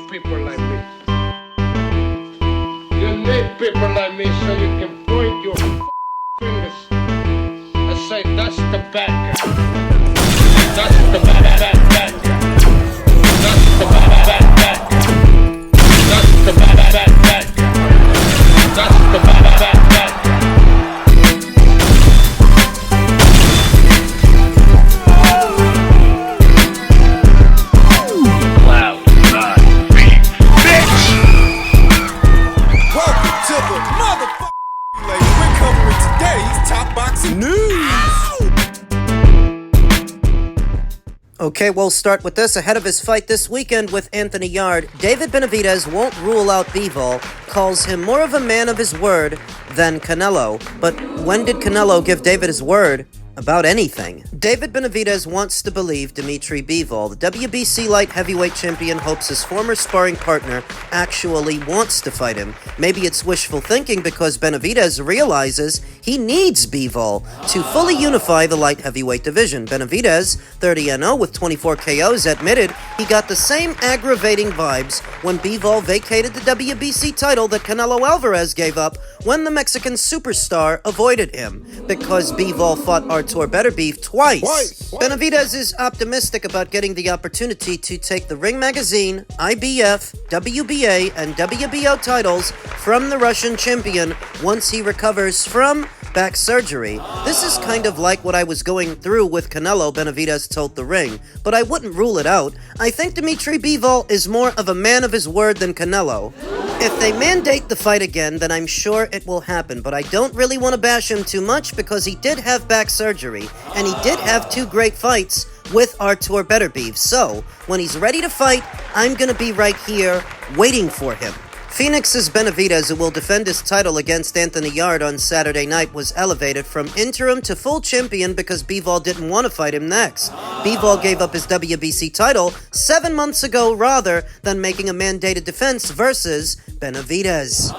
people like me. You need people like me so you can point your fingers and say, that's the bad guy. That's the bad guy. That's the bad guy. That's the bad guy. That's the bad guy. Okay, we'll start with this. Ahead of his fight this weekend with Anthony Yarde, David Benavidez won't rule out Bivol, calls him more of a man of his word than Canelo. But when did Canelo give David his word about anything? David Benavidez wants to believe Dimitri Bivol, the WBC light heavyweight champion, hopes his former sparring partner actually wants to fight him. Maybe it's wishful thinking because Benavidez realizes he needs Bivol to fully unify the light heavyweight division. Benavidez, 30-0 with 24 KOs, admitted he got the same aggravating vibes when Bivol vacated the WBC title that Canelo Alvarez gave up when the Mexican superstar avoided him, because Bivol fought Artur Beterbiev twice. Benavidez is optimistic about getting the opportunity to take the Ring Magazine, IBF, WBA, and WBO titles from the Russian champion once he recovers from back surgery. This is kind of like what I was going through with Canelo, Benavidez told The Ring, but I wouldn't rule it out. I think Dimitri Bivol is more of a man of his word than Canelo. If they mandate the fight again, then I'm sure it will happen, but I don't really want to bash him too much because he did have back surgery, and he did have two great fights with Artur Beterbiev, so when he's ready to fight, I'm gonna be right here waiting for him. Phoenix's Benavidez, who will defend his title against Anthony Yarde on Saturday night, was elevated from interim to full champion because Bivol didn't want to fight him next. Bivol gave up his WBC title 7 months ago rather than making a mandated defense versus Benavidez.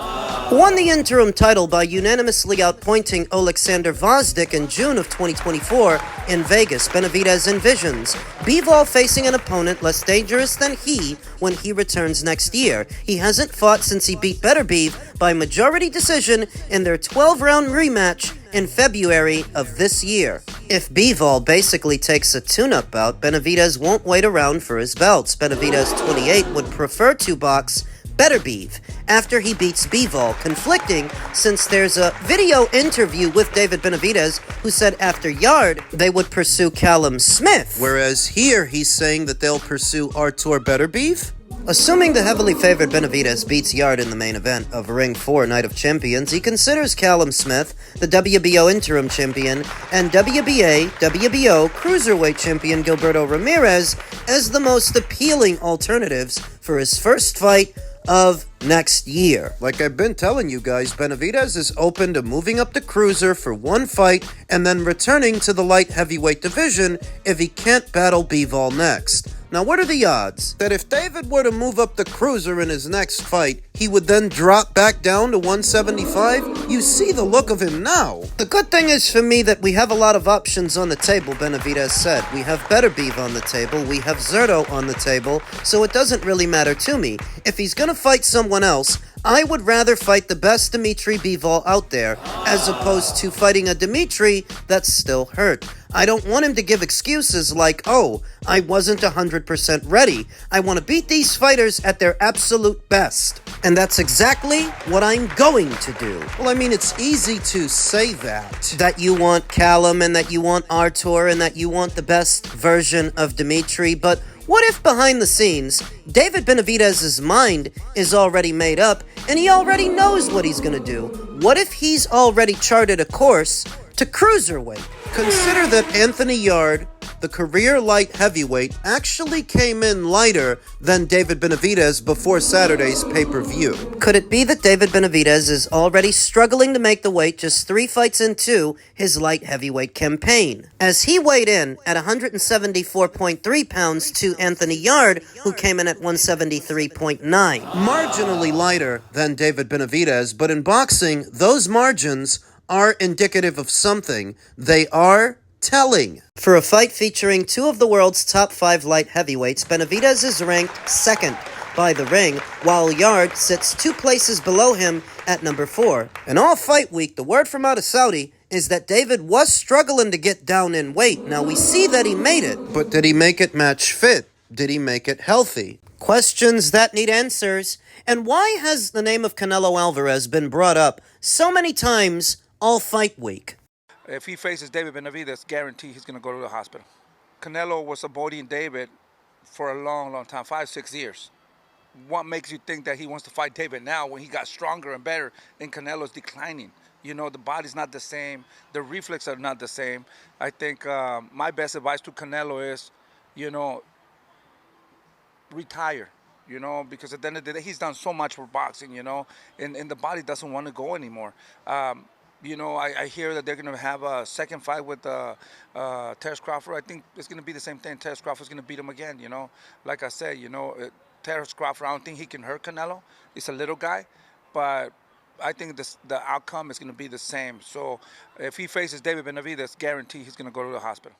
Won the interim title by unanimously outpointing Alexander Vazdik in June of 2024 in Vegas. Benavidez envisions Bivol facing an opponent less dangerous than he when he returns next year. He hasn't fought since he beat Beterbiev by majority decision in their 12-round rematch in February of this year. If Bivol basically takes a tune-up bout, Benavidez won't wait around for his belts. Benavidez, 28, would prefer to box Beterbiev after he beats Bivol, conflicting since there's a video interview with David Benavidez who said after Yarde they would pursue Callum Smith, whereas here he's saying that they'll pursue Artur Beterbiev. Assuming the heavily favored Benavidez beats Yarde in the main event of Ring 4 Night of Champions, he considers Callum Smith, the WBO interim champion, and WBA, WBO cruiserweight champion Gilberto Ramirez as the most appealing alternatives for his first fight of next year. Like I've been telling you guys, Benavidez is open to moving up to cruiser for one fight and then returning to the light heavyweight division if he can't battle Bivol next. Now, what are the odds that if David were to move up the cruiser in his next fight, he would then drop back down to 175? You see the look of him now. The good thing is for me that we have a lot of options on the table, Benavidez said. We have Beterbiev on the table, we have Zerto on the table, so it doesn't really matter to me. If he's gonna fight someone else, I would rather fight the best Dimitri Bivol out there as opposed to fighting a Dimitri that's still hurt. I don't want him to give excuses like, oh, I wasn't 100% ready. I want to beat these fighters at their absolute best. And that's exactly what I'm going to do. Well, I mean, it's easy to say that. That you want Callum and that you want Artur and that you want the best version of Dimitri, but what if behind the scenes, David Benavidez's mind is already made up and he already knows what he's going to do? What if he's already charted a course to cruiserweight? Consider that Anthony Yarde, the career light heavyweight, actually came in lighter than David Benavidez before Saturday's pay-per-view. Could it be that David Benavidez is already struggling to make the weight just 3 fights into his light heavyweight campaign? As he weighed in at 174.3 pounds to Anthony Yarde, who came in at 173.9. Marginally lighter than David Benavidez, but in boxing, those margins are indicative of something. They are telling. For a fight featuring 2 of the world's top 5 light heavyweights, Benavidez is ranked second by the ring, while Yarde sits 2 places below him at number 4. And all fight week, the word from out of Saudi is that David was struggling to get down in weight. Now, we see that he made it, but did he make it match fit? Did he make it healthy? Questions that need answers. And why has the name of Canelo Alvarez been brought up so many times all fight week? If he faces David Benavidez, guarantee he's going to go to the hospital. Canelo was avoiding David for a long, long time, 5-6 years. What makes you think that he wants to fight David now when he got stronger and better and Canelo's declining? You know, the body's not the same. The reflexes are not the same. I think my best advice to Canelo is, you know, retire. You know, because at the end of the day, he's done so much for boxing, you know, and the body doesn't want to go anymore. You know, I hear that they're going to have a second fight with Terrence Crawford. I think it's going to be the same thing. Terrence Crawford's going to beat him again, you know. Like I said, you know, Terrence Crawford, I don't think he can hurt Canelo. He's a little guy, but I think the outcome is going to be the same. So if he faces David Benavidez, guarantee he's going to go to the hospital.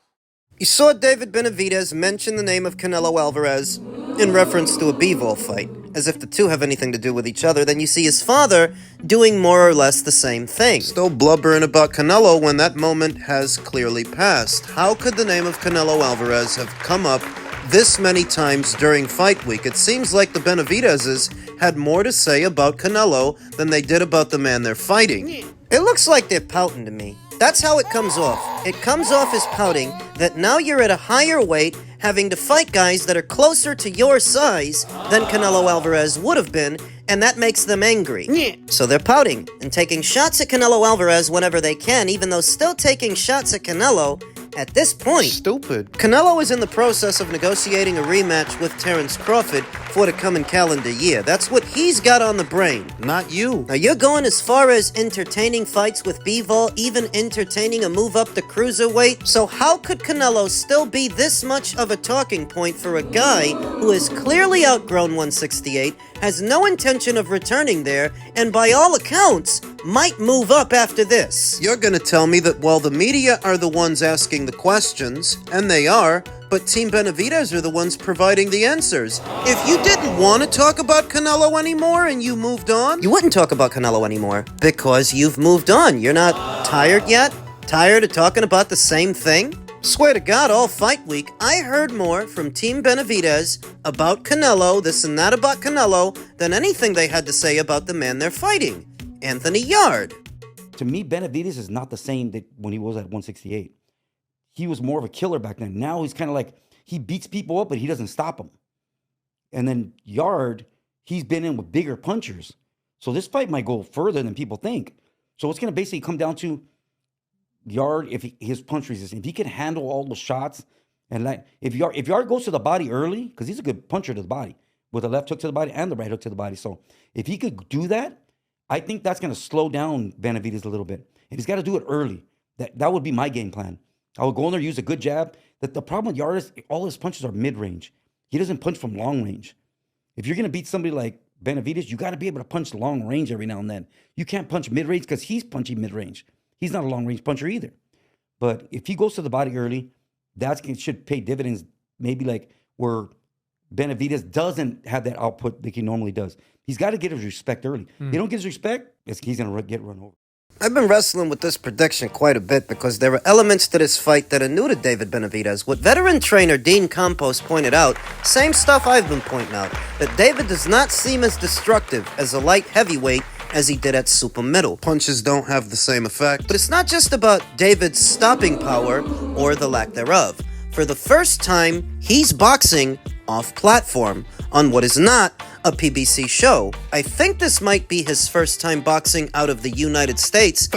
You saw David Benavidez mention the name of Canelo Alvarez in reference to a Bivol fight, as if the two have anything to do with each other. Then you see his father doing more or less the same thing. Still blubbering about Canelo when that moment has clearly passed. How could the name of Canelo Alvarez have come up this many times during fight week? It seems like the Benavidezes had more to say about Canelo than they did about the man they're fighting. It looks like they're pouting to me. That's how it comes off. It comes off as pouting that now you're at a higher weight, having to fight guys that are closer to your size than Canelo Alvarez would have been, and that makes them angry. So they're pouting and taking shots at Canelo Alvarez whenever they can, even though still taking shots at Canelo at this point. Stupid. Canelo is in the process of negotiating a rematch with Terrence Crawford for the coming calendar year. That's what he's got on the brain. Not you. Now you're going as far as entertaining fights with Bivol, even entertaining a move up the cruiserweight. So how could Canelo still be this much of a talking point for a guy who has clearly outgrown 168, has no intention of returning there, and by all accounts, might move up after this? You're gonna tell me that while the media are the ones asking the questions, and they are, but Team Benavidez are the ones providing the answers. If you didn't want to talk about Canelo anymore and you moved on, you wouldn't talk about Canelo anymore because you've moved on. You're not tired yet? Tired of talking about the same thing? Swear to God, all fight week, I heard more from Team Benavidez about Canelo, this and that about Canelo, than anything they had to say about the man they're fighting, Anthony Yarde. To me, Benavidez is not the same that when he was at 168. He was more of a killer back then. Now he's kind of like, he beats people up, but he doesn't stop them. And then Yarde, he's been in with bigger punchers. So this fight might go further than people think. So it's going to basically come down to Yarde, if his punch resistance, if he can handle all those shots, and like if Yarde goes to the body early, because he's a good puncher to the body, with the left hook to the body and the right hook to the body. So if he could do that, I think that's going to slow down Benavidez a little bit. And he's got to do it early. That would be my game plan. I would go in there, use a good jab. The problem with Yarde is all his punches are mid-range. He doesn't punch from long range. If you're going to beat somebody like Benavidez, you got to be able to punch long range every now and then. You can't punch mid-range because he's punching mid-range. He's not a long-range puncher either. But if he goes to the body early, that should pay dividends, maybe like where Benavidez doesn't have that output like he normally does. He's got to get his respect early. If he don't get his respect, he's going to get run over. I've been wrestling with this prediction quite a bit because there are elements to this fight that are new to David Benavidez. What veteran trainer Dean Campos pointed out, same stuff I've been pointing out, that David does not seem as destructive as a light heavyweight as he did at super middle. Punches don't have the same effect. But it's not just about David's stopping power or the lack thereof. For the first time, he's boxing off platform on what is not a PBC show. I think this might be his first time boxing out of the United States,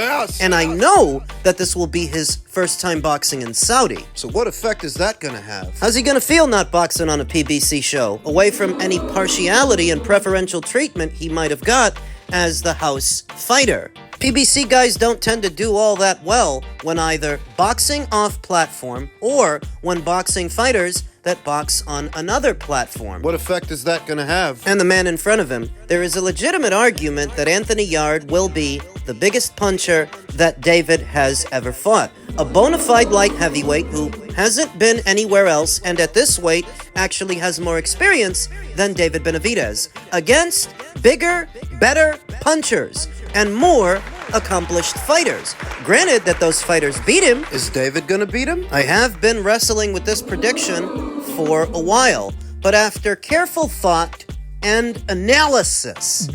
and I know that this will be his first time boxing in Saudi. So what effect is that gonna have? How's he gonna feel not boxing on a PBC show, away from any partiality and preferential treatment he might have got as the house fighter? PBC guys don't tend to do all that well when either boxing off platform or when boxing fighters that box on another platform. What effect is that going to have? And the man in front of him, there is a legitimate argument that Anthony Yarde will be the biggest puncher that David has ever fought. A bona fide light heavyweight who hasn't been anywhere else, and at this weight actually has more experience than David Benavidez against bigger, better punchers and more accomplished fighters. Granted that those fighters beat him. Is David gonna beat him? I have been wrestling with this prediction for a while, but after careful thought and analysis,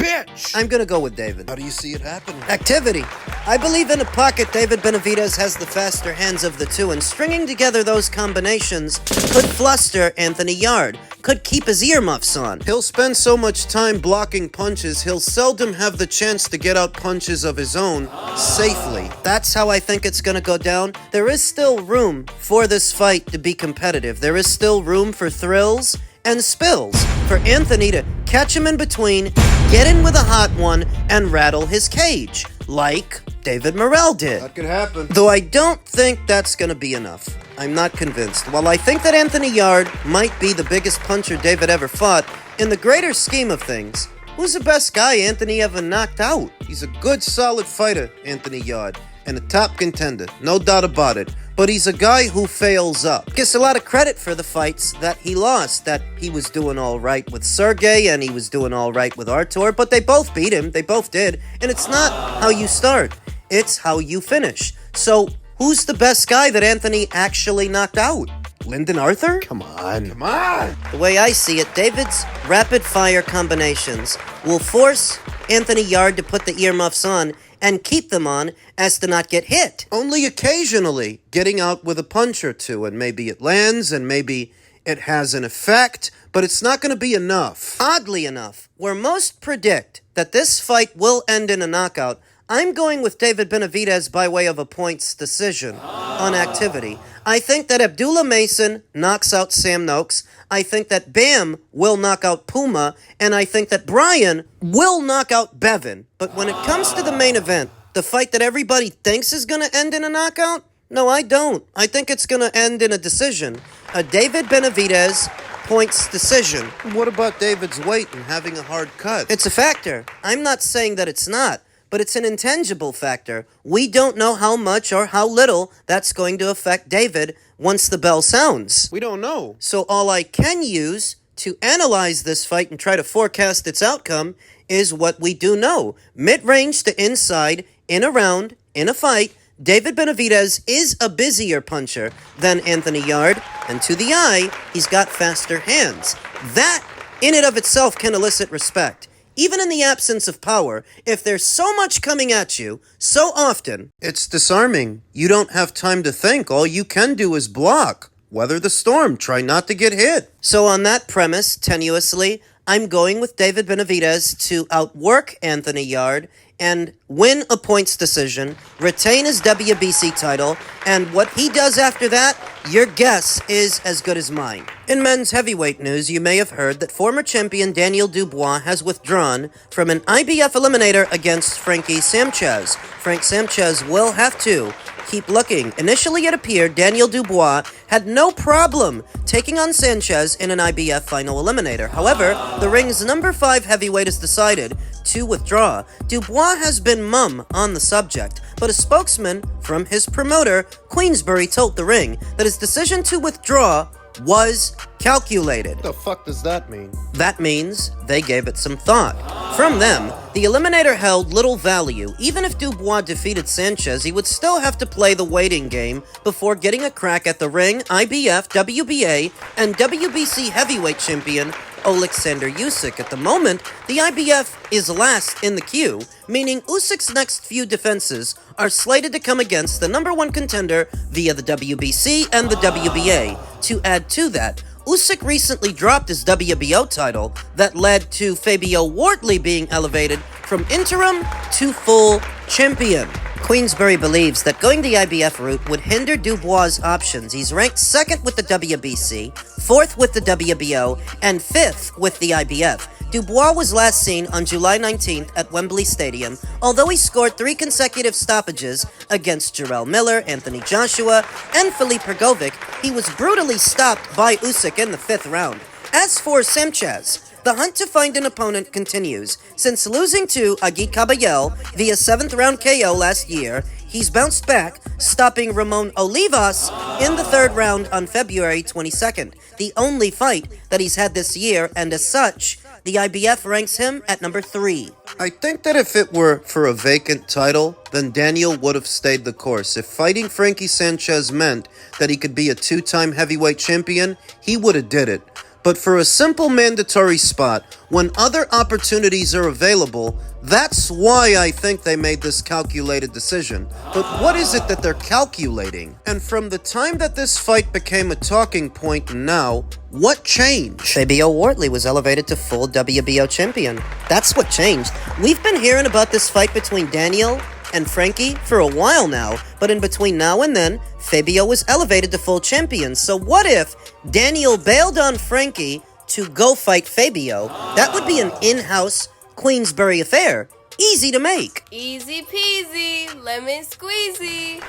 I'm gonna go with David. How do you see it happening? Activity. I believe in a pocket David Benavidez has the faster hands of the two, and stringing together those combinations could fluster Anthony Yarde, could keep his earmuffs on. He'll spend so much time blocking punches, he'll seldom have the chance to get out punches of his own safely. That's how I think it's gonna go down. There is still room for this fight to be competitive. There is still room for thrills and spills, for Anthony to catch him in between, get in with a hot one, and rattle his cage, like David Morrell did. That could happen. Though I don't think that's gonna be enough. I'm not convinced. While I think that Anthony Yarde might be the biggest puncher David ever fought, in the greater scheme of things, who's the best guy Anthony ever knocked out? He's a good, solid fighter, Anthony Yarde, and a top contender, no doubt about it. But he's a guy who fails up. Gets a lot of credit for the fights that he lost, that he was doing all right with Sergey and he was doing all right with Artur, but they both beat him, they both did, and it's not how you start, it's how you finish. So, who's the best guy that Anthony actually knocked out? Lyndon Arthur? Come on. Come on. The way I see it, David's rapid-fire combinations will force Anthony Yarde to put the earmuffs on and keep them on as to not get hit. Only occasionally getting out with a punch or two, and maybe it lands and maybe it has an effect, but it's not going to be enough. Oddly enough, where most predict that this fight will end in a knockout, I'm going with David Benavidez by way of a points decision on activity. I think that Abdullah Mason knocks out Sam Noakes. I think that Bam will knock out Puma. And I think that Brian will knock out Bevan. But when it comes to the main event, the fight that everybody thinks is going to end in a knockout, no, I don't. I think it's going to end in a decision. A David Benavidez points decision. What about David's weight and having a hard cut? It's a factor. I'm not saying that it's not. But it's an intangible factor. We don't know how much or how little that's going to affect David once the bell sounds. We don't know. So all I can use to analyze this fight and try to forecast its outcome is what we do know. Mid-range to inside, in a round, in a fight, David Benavidez is a busier puncher than Anthony Yarde, and to the eye, he's got faster hands. That, in and of itself, can elicit respect. Even in the absence of power, if there's so much coming at you, so often, It's disarming. You don't have time to think. All you can do is block. Weather the storm. Try not to get hit. so on that premise, tenuously, I'm going with David Benavidez to outwork Anthony Yarde and win a points decision, retain his WBC title, and what he does after that, your guess is as good as mine. In men's heavyweight news, you may have heard that former champion Daniel Dubois has withdrawn from an IBF eliminator against Frankie Sanchez. Frank Sanchez will have to keep looking. Initially, it appeared Daniel Dubois had no problem taking on Sanchez in an IBF final eliminator. However, the ring's number 5 heavyweight has decided to withdraw. Dubois has been mum on the subject, but a spokesman from his promoter, Queensberry, told the ring that his decision to withdraw was calculated. What the fuck does that mean? That means they gave it some thought. From them, the eliminator held little value. Even if Dubois defeated Sanchez, he would still have to play the waiting game before getting a crack at the ring, IBF, WBA, and WBC heavyweight champion Alexander Usyk. At the moment, the IBF is last in the queue, meaning Usyk's next few defenses are slated to come against the number 1 contender via the WBC and the WBA. To add to that, Usyk recently dropped his WBO title that led to Fabio Wardley being elevated from interim to full champion. Queensberry believes that going the IBF route would hinder Dubois' options. He's ranked 2nd with the WBC, 4th with the WBO, and 5th with the IBF. Dubois was last seen on July 19th at Wembley Stadium. Although he scored 3 consecutive stoppages against Jarrell Miller, Anthony Joshua, and Filip Hrgovic, he was brutally stopped by Usyk in the 5th round. As for Sanchez, the hunt to find an opponent continues. Since losing to Agi Kabayel via 7th round KO last year, he he's bounced back, stopping Ramon Olivas in the third round on February 22nd, the only fight that he's had this year, and as such, the IBF ranks him at number 3. I think that if it were for a vacant title, then Daniel would have stayed the course. If fighting Frankie Sanchez meant that he could be a 2-time heavyweight champion, he would have did it. But for a simple mandatory spot, when other opportunities are available, that's why I think they made this calculated decision. But what is it that they're calculating? And from the time that this fight became a talking point and now, what changed? Fabio Wortley was elevated to full WBO champion. That's what changed. We've been hearing about this fight between Daniel and Frankie for a while now, but in between now and then, Fabio was elevated to full champion. So what if Daniel bailed on Frankie to go fight Fabio? That would be an in-house Queensberry affair. Easy to make. Easy peasy, lemon squeezy.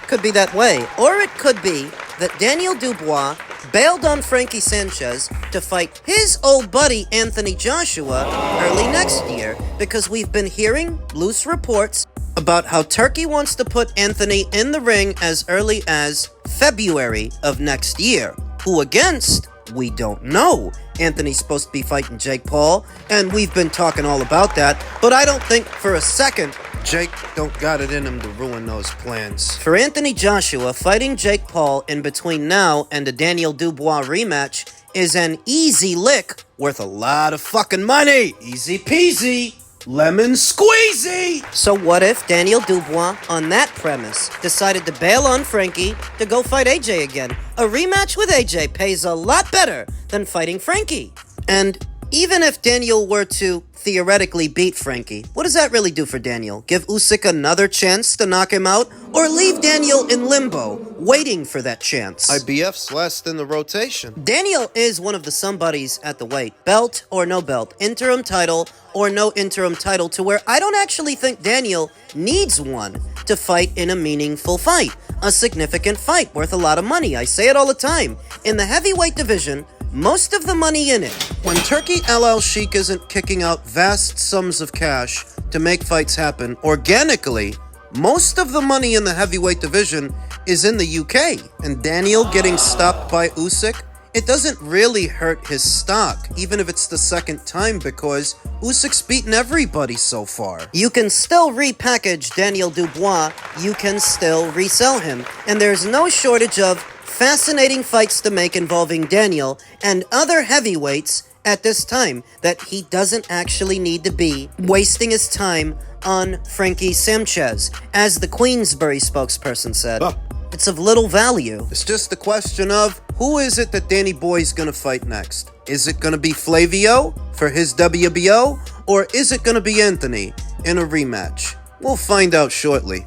Could be that way. Or it could be that Daniel Dubois bailed on Frankie Sanchez to fight his old buddy Anthony Joshua early next year, because we've been hearing loose reports about how Turkey wants to put Anthony in the ring as early as February of next year. Who against? We don't know. Anthony's supposed to be fighting Jake Paul, and we've been talking all about that, but I don't think for a second Jake don't got it in him to ruin those plans. for Anthony Joshua fighting Jake Paul in between now and a Daniel Dubois rematch is an easy lick worth a lot of fucking money. Easy peasy, lemon squeezy. So what if Daniel Dubois, on that premise, decided to bail on Frankie to go fight AJ again? A rematch with AJ pays a lot better than fighting Frankie. And even if Daniel were to theoretically beat Frankie, what does that really do for Daniel? Give Usyk another chance to knock him out? Or leave Daniel in limbo, waiting for that chance? IBF's last in the rotation. Daniel is one of the somebodies at the weight. Belt or no belt, interim title or no interim title, to where I don't actually think Daniel needs one to fight in a meaningful fight. A significant fight worth a lot of money. I say it all the time. In the heavyweight division, most of the money in it. When Turkey El Sheikh isn't kicking out vast sums of cash to make fights happen organically, most of the money in the heavyweight division is in the UK. And Daniel getting stopped by Usyk, it doesn't really hurt his stock, even if it's the second time, because Usyk's beaten everybody so far. You can still repackage Daniel Dubois, you can still resell him, and there's no shortage of fascinating fights to make involving Daniel and other heavyweights at this time that he doesn't actually need to be wasting his time on Frankie Sanchez. As the Queensberry spokesperson said, it's of little value. It's just a question of who is it that Danny Boy's gonna fight next? Is it gonna be Flavio for his WBO, or is it gonna be Anthony in a rematch? We'll find out shortly.